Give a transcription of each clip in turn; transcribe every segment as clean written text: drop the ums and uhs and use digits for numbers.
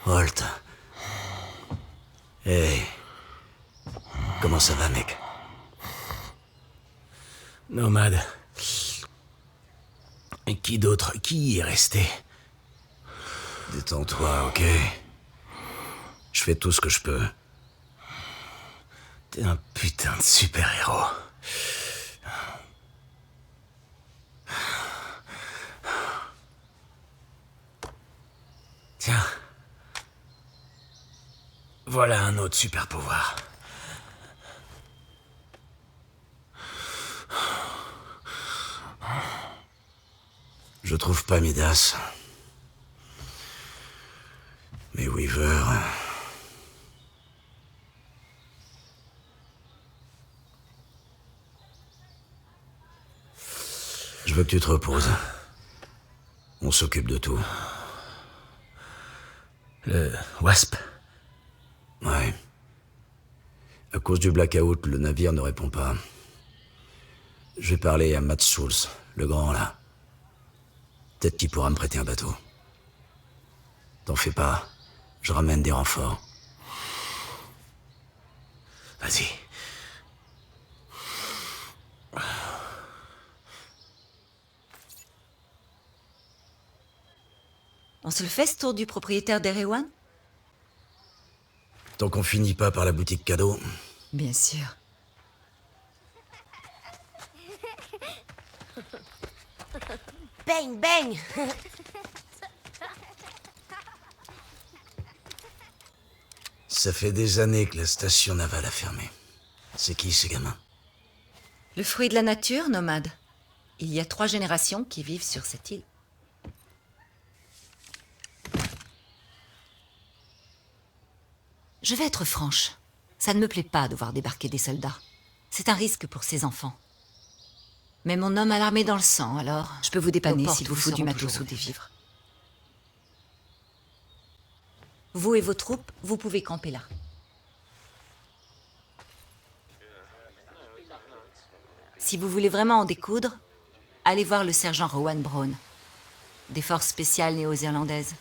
Holt. Hey. Comment ça va, mec? Nomade. Et qui d'autre? Qui y est resté? Détends-toi, ok? Je fais tout ce que je peux. T'es un putain de super-héros. Tiens. Voilà un autre super-pouvoir. Je trouve pas Midas. Mais Weaver... Je veux que tu te reposes. On s'occupe de tout. Le Wasp? Ouais. À cause du blackout, le navire ne répond pas. Je vais parler à Matt Schultz, le grand là. Peut-être qu'il pourra me prêter un bateau. T'en fais pas, je ramène des renforts. Vas-y. On se le fait, ce tour du propriétaire d'Erewan? Tant qu'on finit pas par la boutique cadeau. Bien sûr. Bang, bang. Ça fait des années que la station navale a fermé. C'est qui ces gamins? Le fruit de la nature, nomade. Il y a 3 générations qui vivent sur cette île. Je vais être franche. Ça ne me plaît pas de voir débarquer des soldats. C'est un risque pour ces enfants. Mais mon homme a l'armée dans le sang, alors je peux vous dépanner s'il vous faut du matos ou des vivres. Vous et vos troupes, vous pouvez camper là. Si vous voulez vraiment en découdre, allez voir le sergent Rowan Brown, des forces spéciales néo-zélandaises.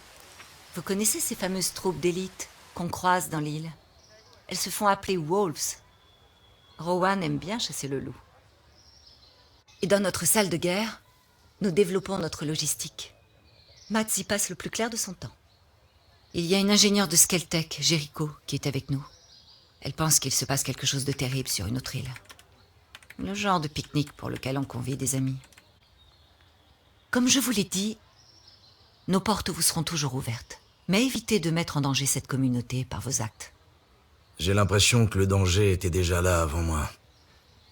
Vous connaissez ces fameuses troupes d'élite qu'on croise dans l'île? Elles se font appeler Wolves. Rowan aime bien chasser le loup. Et dans notre salle de guerre, nous développons notre logistique. Matt y passe le plus clair de son temps. Il y a une ingénieure de Skeltech, Jericho, qui est avec nous. Elle pense qu'il se passe quelque chose de terrible sur une autre île. Le genre de pique-nique pour lequel on convie des amis. Comme je vous l'ai dit, nos portes vous seront toujours ouvertes. Mais évitez de mettre en danger cette communauté par vos actes. J'ai l'impression que le danger était déjà là avant moi.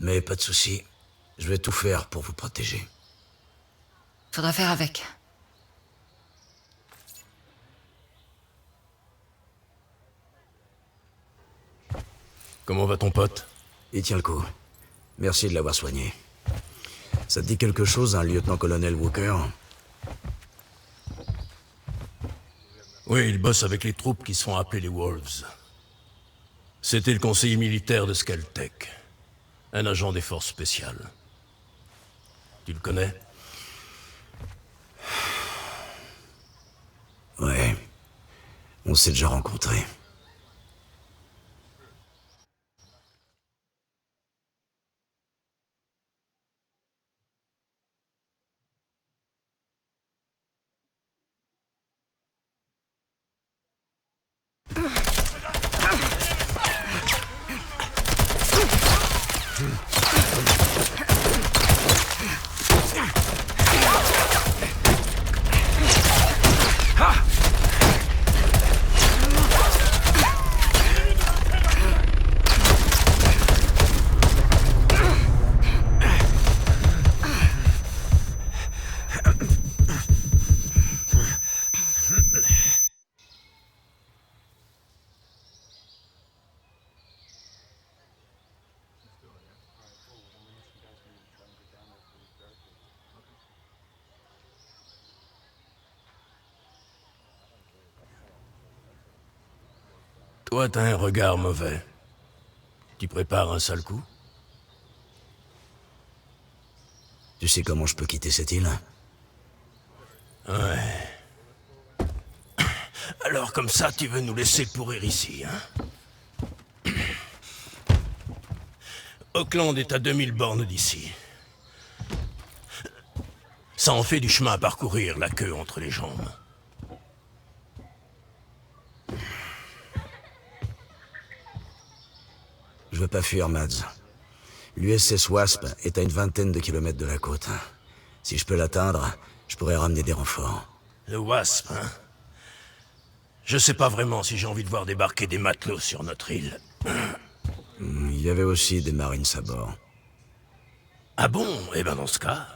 Mais pas de souci, je vais tout faire pour vous protéger. Faudra faire avec. Comment va ton pote? Il tient le coup. Merci de l'avoir soigné. Ça te dit quelque chose, un lieutenant-colonel Walker? Oui, il bosse avec les troupes qui se font appeler les Wolves. C'était le conseiller militaire de Skeltech. Un agent des forces spéciales. Tu le connais? Ouais. On s'est déjà rencontrés. Toi, t'as un regard mauvais. Tu prépares un sale coup? Tu sais comment je peux quitter cette île? Ouais. Alors comme ça, tu veux nous laisser pourrir ici, hein? Auckland est à 2000 bornes d'ici. Ça en fait du chemin à parcourir, la queue entre les jambes. Je veux pas fuir, Mads. L'USS Wasp est à une vingtaine de kilomètres de la côte. Si je peux l'atteindre, je pourrais ramener des renforts. Le Wasp, hein? Je sais pas vraiment si j'ai envie de voir débarquer des matelots sur notre île. Il y avait aussi des Marines à bord. Ah bon? Eh ben dans ce cas...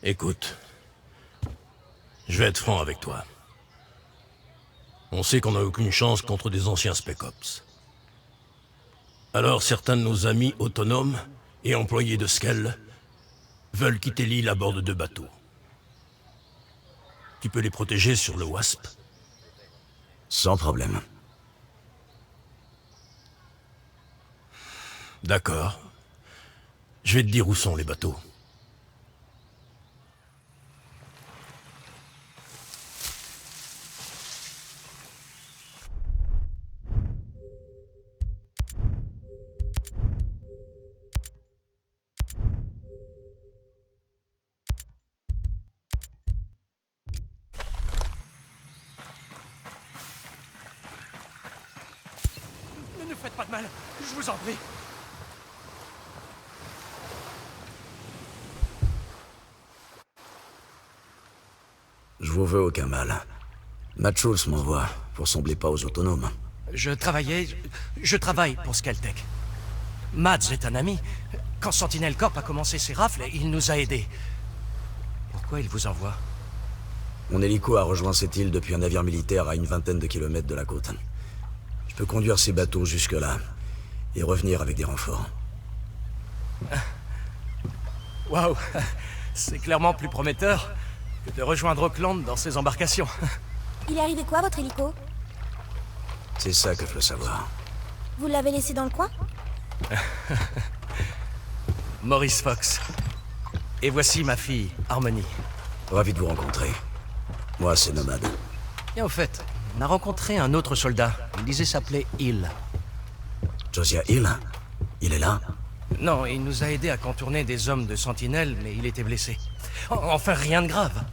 Écoute, je vais être franc avec toi. On sait qu'on n'a aucune chance contre des anciens Spec Ops. Alors certains de nos amis autonomes et employés de Skell veulent quitter l'île à bord de 2 bateaux. Tu peux les protéger sur le Wasp? Sans problème. D'accord. Je vais te dire où sont les bateaux. Ne nous faites pas de mal, je vous en prie. Je vous veux aucun mal. Matt Schultz m'envoie pour sembler pas aux autonomes. Je travaille pour Skeltech. Mads est un ami. Quand Sentinel Corp a commencé ses rafles, il nous a aidés. Pourquoi il vous envoie? Mon hélico a rejoint cette île depuis un navire militaire à une vingtaine de kilomètres de la côte. Je peux conduire ces bateaux jusque-là et revenir avec des renforts. Waouh, c'est clairement plus prometteur que de rejoindre Auckland dans ces embarcations. Il est arrivé quoi, votre hélico? C'est ça que je veux savoir. Vous l'avez laissé dans le coin? Maurice Fox. Et voici ma fille, Harmony. Ravi de vous rencontrer. Moi, c'est Nomade. Et au fait, on a rencontré un autre soldat. Il disait s'appeler Hill. Josiah Hill? Il est là? Non, il nous a aidés à contourner des hommes de Sentinelle, mais il était blessé. Enfin, rien de grave.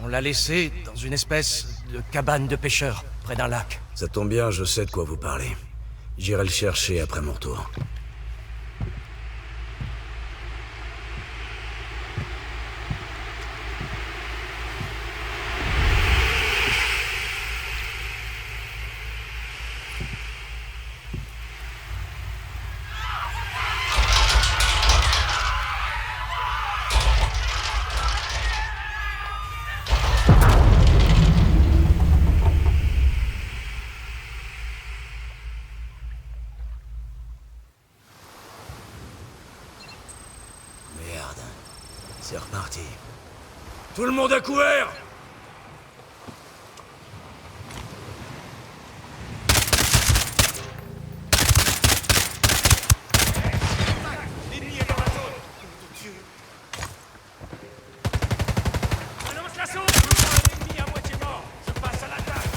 On l'a laissé dans une espèce de cabane de pêcheurs, près d'un lac. Ça tombe bien, je sais de quoi vous parlez. J'irai le chercher après mon retour. Merde. C'est reparti. Tout le monde à couvert! L'ennemi est dans la zone. Je lance l'assaut. L'ennemi à moitié mort. Je passe à l'attaque.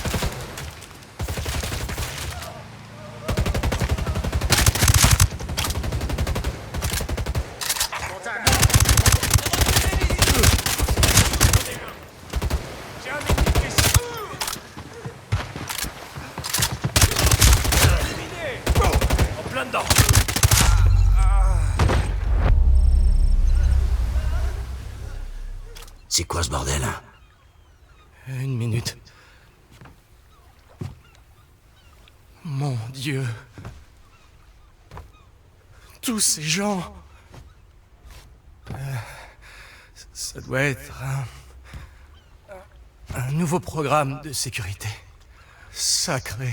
Contact. J'ai un ennemi précis. Éliminé. En plein dedans. C'est quoi ce bordel? Une minute. Mon Dieu. Tous ces gens. Ça doit être un nouveau programme de sécurité. Sacré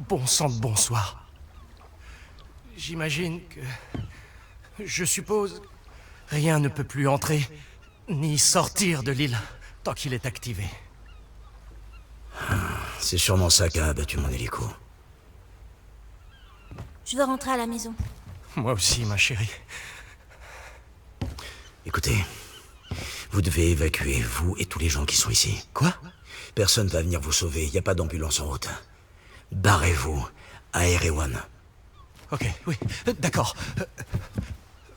bon sang de bonsoir. J'imagine que... Je suppose... Rien ne peut plus entrer, ni sortir de l'île, tant qu'il est activé. C'est sûrement ça qui a abattu mon hélico. Je veux rentrer à la maison. Moi aussi, ma chérie. Écoutez, vous devez évacuer, vous et tous les gens qui sont ici. Quoi? Personne va venir vous sauver, il n'y a pas d'ambulance en route. Barrez-vous à Erewhon. Ok, oui, d'accord.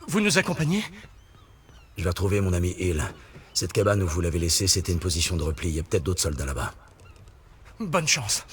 Vous nous accompagnez? Je vais retrouver mon ami Hill. Cette cabane où vous l'avez laissée, c'était une position de repli. Il y a peut-être d'autres soldats là-bas. Bonne chance.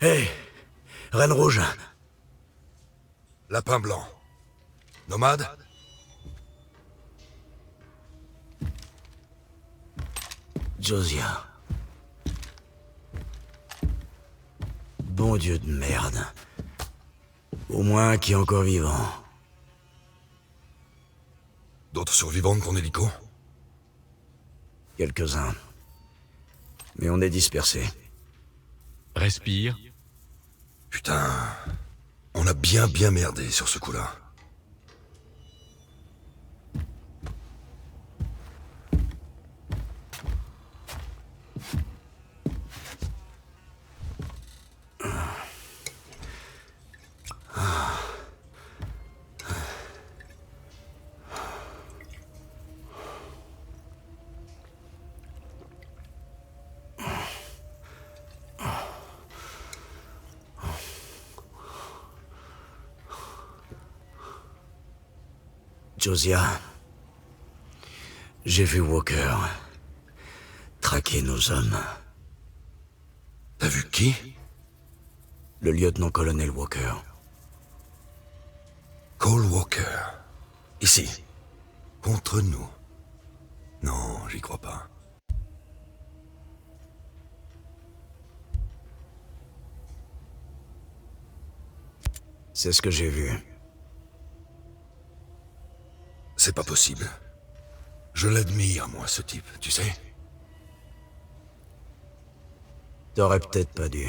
Hé, Reine Rouge. Lapin blanc. Nomade? Josiah. Bon Dieu de merde. Au moins qui est encore vivant. D'autres survivants de ton hélico? Quelques-uns. Mais on est dispersés. Respire. Putain, on a bien merdé sur ce coup-là. Josiah, j'ai vu Walker traquer nos hommes. T'as vu qui? Le lieutenant-colonel Walker. Cole Walker. Ici. Contre nous. Non, j'y crois pas. C'est ce que j'ai vu. C'est pas possible. Je l'admire, moi, ce type, tu sais. T'aurais peut-être pas dû.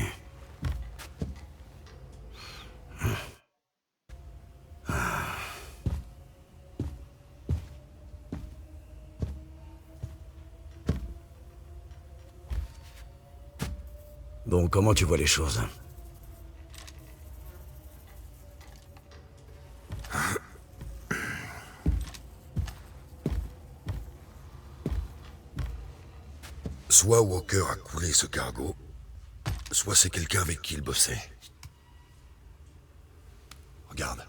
Bon, comment tu vois les choses? Soit Walker a coulé ce cargo, soit c'est quelqu'un avec qui il bossait. Regarde.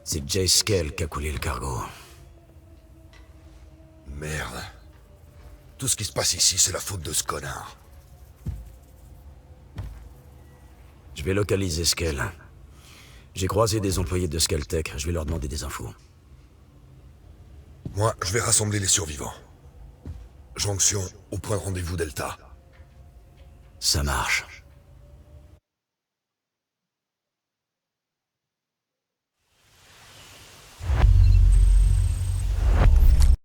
C'est Jay Skell qui a coulé le cargo. Merde. Tout ce qui se passe ici, c'est la faute de ce connard. Je vais localiser Skell. J'ai croisé des employés de Skelltech, je vais leur demander des infos. Moi, je vais rassembler les survivants. Jonction au point de rendez-vous Delta. Ça marche.